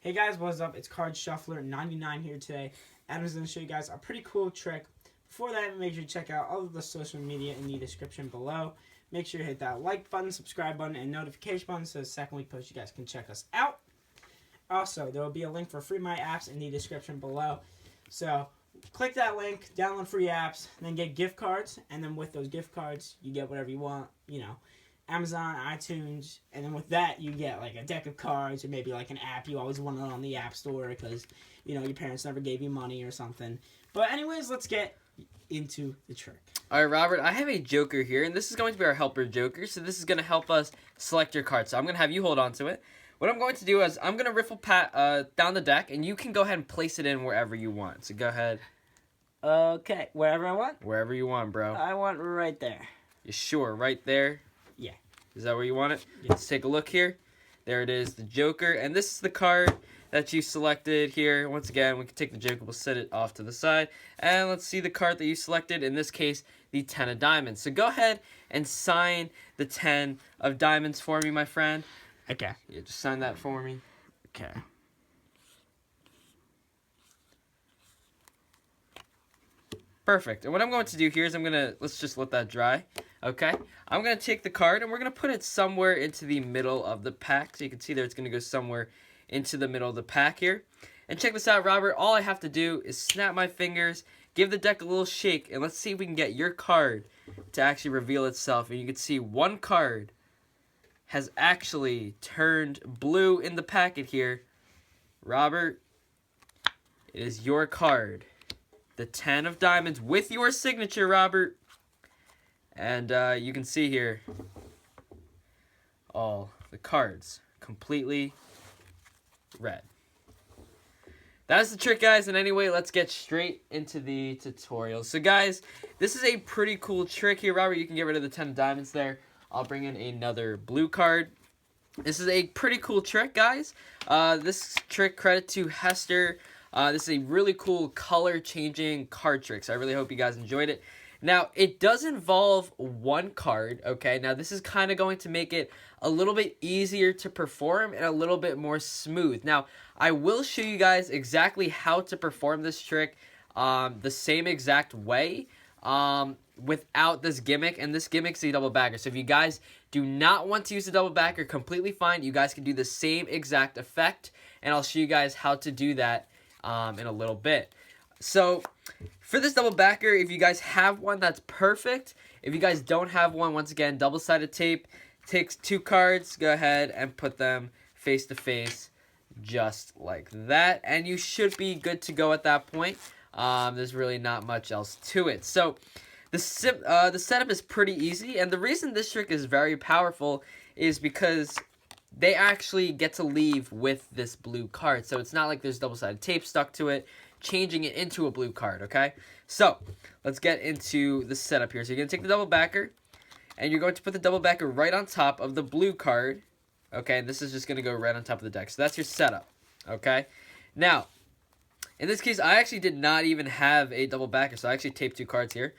Hey guys, what's up? It's Card Shuffler 99 here today. Adam's going to show you guys a pretty cool trick. Before that, make sure you check out all of the social media in the description below. Make sure you hit that like button, subscribe button, and notification button so the second we post, you guys can check us out. Also, there will be a link for free My Apps in the description below. So, click that link, download free apps, then get gift cards, and then with those gift cards, you get whatever you want, Amazon, iTunes, and then with that, you get like a deck of cards or maybe like an app you always wanted on the App Store because, your parents never gave you money or something. But anyways, let's get into the trick. All right, Robert, I have a joker here, and this is going to be our helper joker, so this is going to help us select your card. So I'm going to have you hold on to it. What I'm going to do is I'm going to riffle down the deck, and you can go ahead and place it in wherever you want. So go ahead. Okay, wherever I want? Wherever you want, bro. I want right there. You sure? Right there? Yeah. Is that where you want it? Yeah. Let's take a look here. There it is, the joker, and this is the card that you selected here. Once again, we can take the joker, we'll set it off to the side, and let's see the card that you selected, in this case, the 10 of diamonds. So go ahead and sign the 10 of diamonds for me, my friend. Okay. Yeah, just sign that for me. Okay. Perfect. And what I'm going to do here is let's just let that dry. Okay. I'm going to take the card and we're going to put it somewhere into the middle of the pack. So you can see there it's going to go somewhere into the middle of the pack here. And check this out, Robert. All I have to do is snap my fingers, give the deck a little shake, and let's see if we can get your card to actually reveal itself. And you can see one card has actually turned blue in the packet here. Robert, it is your card. The 10 of diamonds with your signature, Robert. And you can see here all the cards completely red. That's the trick, guys. And anyway, let's get straight into the tutorial. So, guys, this is a pretty cool trick here. Robert, you can get rid of the 10 of diamonds there. I'll bring in another blue card. This is a pretty cool trick, guys. This trick, credit to Hester. This is a really cool color-changing card trick, so I really hope you guys enjoyed it. Now, it does involve one card, okay? Now, this is kind of going to make it a little bit easier to perform and a little bit more smooth. Now, I will show you guys exactly how to perform this trick the same exact way without this gimmick, and this gimmick's a double backer. So if you guys do not want to use the double backer, completely fine. You guys can do the same exact effect, and I'll show you guys how to do that in a little bit. So for this double backer, if you guys have one, that's perfect. If you guys don't have one, once again, double-sided tape. Takes two cards, go ahead and put them face to face just like that, and you should be good to go at that point. There's really not much else to it. So the setup is pretty easy, and the reason this trick is very powerful is because they actually get to leave with this blue card. So it's not like there's double-sided tape stuck to it, changing it into a blue card, okay? So let's get into the setup here. So you're going to take the double backer, and you're going to put the double backer right on top of the blue card, okay? And this is just going to go right on top of the deck. So that's your setup, okay? Now, in this case, I actually did not even have a double backer, so I actually taped two cards here.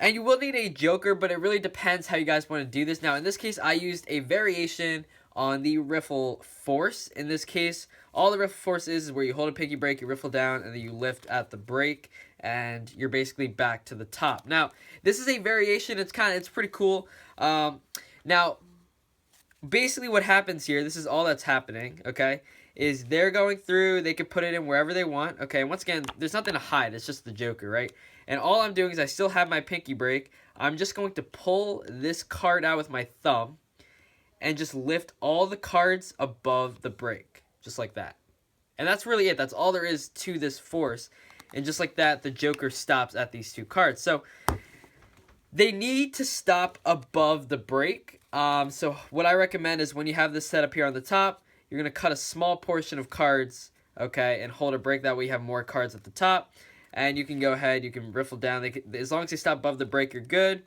And you will need a joker, but it really depends how you guys want to do this. Now, in this case, I used a variation on the riffle force. In this case, all the riffle force is where you hold a pinky break, you riffle down, and then you lift at the break, and you're basically back to the top. Now, this is a variation. It's pretty cool. Now, basically what happens here, this is all that's happening, okay, is they're going through, they can put it in wherever they want, okay? Once again, there's nothing to hide. It's just the joker, right? And all I'm doing is I still have my pinky break. I'm just going to pull this card out with my thumb and just lift all the cards above the break, just like that. And that's really it. That's all there is to this force. And just like that, the joker stops at these two cards. So they need to stop above the break. So what I recommend is when you have this set up here on the top, you're going to cut a small portion of cards, okay, and hold a break. That way you have more cards at the top. And you can go ahead, you can riffle down. As long as they stop above the break, you're good.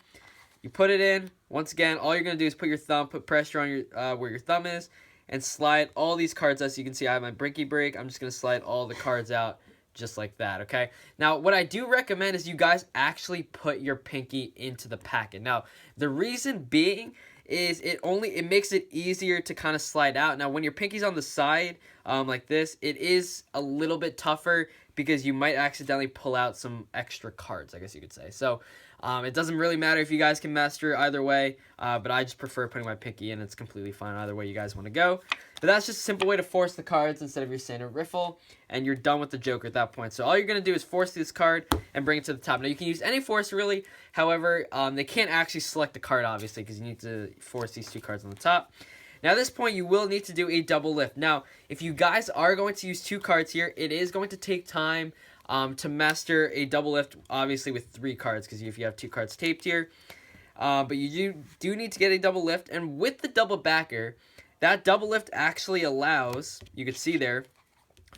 You put it in. Once again, all you're going to do is put your thumb, put pressure on your where your thumb is, and slide all these cards out. So you can see I have my pinky break. I'm just going to slide all the cards out just like that, okay? Now, what I do recommend is you guys actually put your pinky into the packet. Now, the reason being is it makes it easier to kind of slide out. Now, when your pinky's on the side, like this, it is a little bit tougher because you might accidentally pull out some extra cards, I guess you could say. So, it doesn't really matter if you guys can master either way, but I just prefer putting my pinky in. It's completely fine either way you guys want to go. But that's just a simple way to force the cards instead of your standard riffle, and you're done with the Joker at that point. So all you're going to do is force this card and bring it to the top. Now, you can use any force, really. However, they can't actually select the card, obviously, because you need to force these 2 cards on the top. Now, at this point, you will need to do a double lift. Now, if you guys are going to use 2 cards here, it is going to take time to master a double lift, obviously, with 3 cards, because if you have 2 cards taped here. But you do need to get a double lift, and with the double backer, that double lift actually allows, you can see there,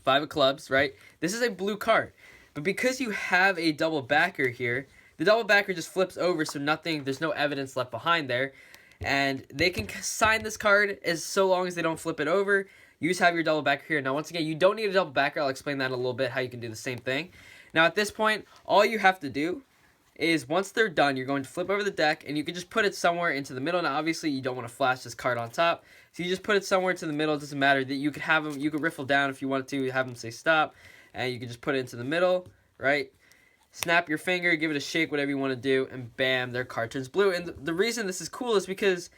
5 of clubs, right? This is a blue card. But because you have a double backer here, the double backer just flips over, so there's no evidence left behind there. And they can sign this card so long as they don't flip it over. You just have your double backer here. Now, once again, you don't need a double backer. I'll explain that in a little bit, how you can do the same thing. Now, at this point, all you have to do is once they're done, you're going to flip over the deck, and you can just put it somewhere into the middle. Now, obviously, you don't want to flash this card on top, so you just put it somewhere into the middle. It doesn't matter. That you could have them, you could riffle down if you wanted to, have them say stop, and you can just put it into the middle, right? Snap your finger, give it a shake, whatever you want to do, and bam, their card turns blue. And the reason this is cool is because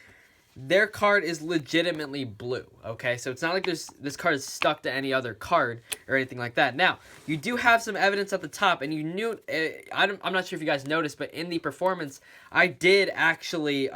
their card is legitimately blue, okay? So it's not like this card is stuck to any other card or anything like that. Now, you do have some evidence at the top, and you knew, I'm not sure if you guys noticed, but in the performance, I did actually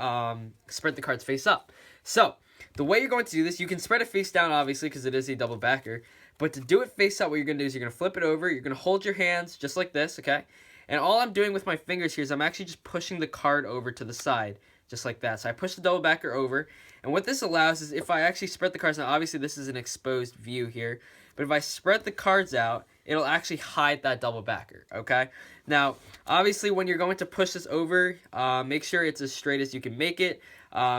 spread the cards face up. So, the way you're going to do this, you can spread it face down, obviously, because it is a double backer. But to do it face up, what you're going to do is you're going to flip it over. You're going to hold your hands just like this, okay? And all I'm doing with my fingers here is I'm actually just pushing the card over to the side, just like that. So I push the double backer over. And what this allows is if I actually spread the cards, now obviously this is an exposed view here, but if I spread the cards out, it'll actually hide that double backer, okay? Now, obviously when you're going to push this over, make sure it's as straight as you can make it.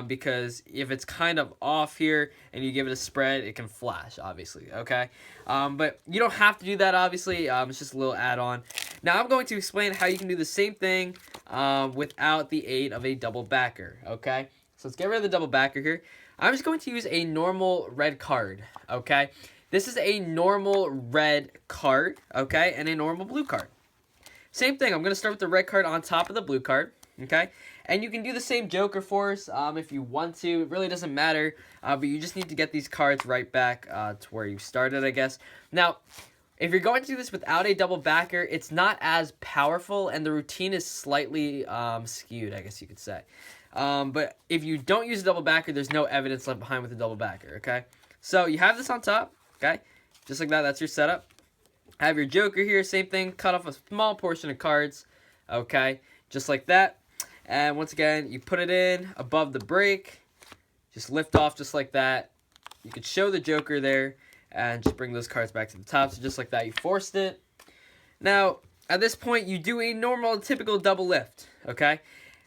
Because if it's kind of off here and you give it a spread, it can flash, obviously, okay? But you don't have to do that, obviously. It's just a little add-on. Now, I'm going to explain how you can do the same thing without the aid of a double backer, okay? So let's get rid of the double backer here. I'm just going to use a normal red card, okay? This is a normal red card, okay, and a normal blue card. Same thing. I'm going to start with the red card on top of the blue card, okay? And you can do the same Joker force if you want to. It really doesn't matter, but you just need to get these cards right back to where you started, I guess. Now, if you're going to do this without a double backer, it's not as powerful, and the routine is slightly skewed, I guess you could say. But if you don't use a double backer, there's no evidence left behind with a double backer, okay? So you have this on top, okay? Just like that, that's your setup. Have your Joker here, same thing, cut off a small portion of cards, okay? Just like that. And once again, you put it in above the break. Just lift off just like that. You could show the Joker there and just bring those cards back to the top. So just like that, you forced it. Now, at this point, you do a normal, typical double lift, okay?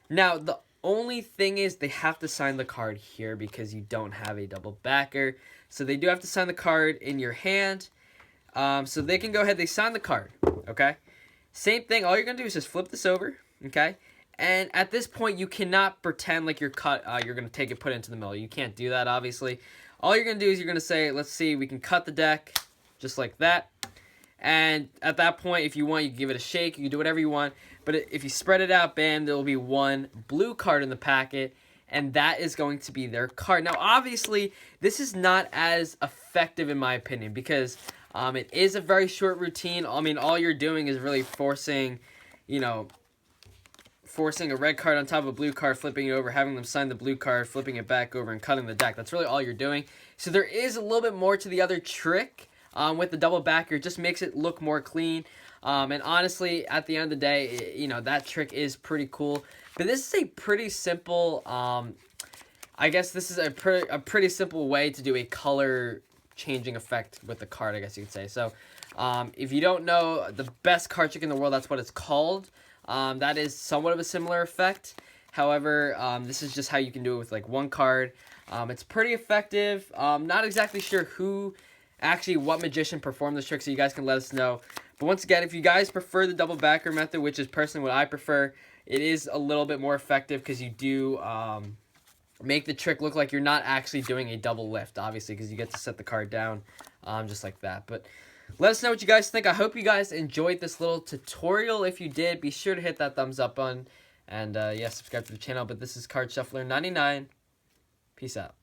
Now, the only thing is they have to sign the card here because you don't have a double backer. So they do have to sign the card in your hand. So they can go ahead, they sign the card, okay? Same thing, all you're going to do is just flip this over, okay? And at this point, you cannot pretend like you're going to take it, put it into the middle. You can't do that, obviously. All you're going to do is you're going to say, let's see, we can cut the deck just like that. And at that point, if you want, you can give it a shake. You can do whatever you want. But if you spread it out, bam, there will be one blue card in the packet. And that is going to be their card. Now, obviously, this is not as effective, in my opinion, because it is a very short routine. I mean, all you're doing is really forcing, forcing a red card on top of a blue card, flipping it over, having them sign the blue card, flipping it back over, and cutting the deck. That's really all you're doing. So there is a little bit more to the other trick with the double backer. It just makes it look more clean. And honestly, at the end of the day, that trick is pretty cool. But this is a pretty simple, I guess this is a pretty simple way to do a color changing effect with the card, I guess you could say. So if you don't know, the best card trick in the world, that's what it's called. That is somewhat of a similar effect. However, this is just how you can do it with like one card. It's pretty effective. Not exactly sure what magician performed this trick, so you guys can let us know. But once again, if you guys prefer the double backer method, which is personally what I prefer, it is a little bit more effective because you do make the trick look like you're not actually doing a double lift, obviously, because you get to set the card down just like that. But let us know what you guys think. I hope you guys enjoyed this little tutorial. If you did, be sure to hit that thumbs up button. And, yeah, subscribe to the channel. But this is Card Shuffler 99. Peace out.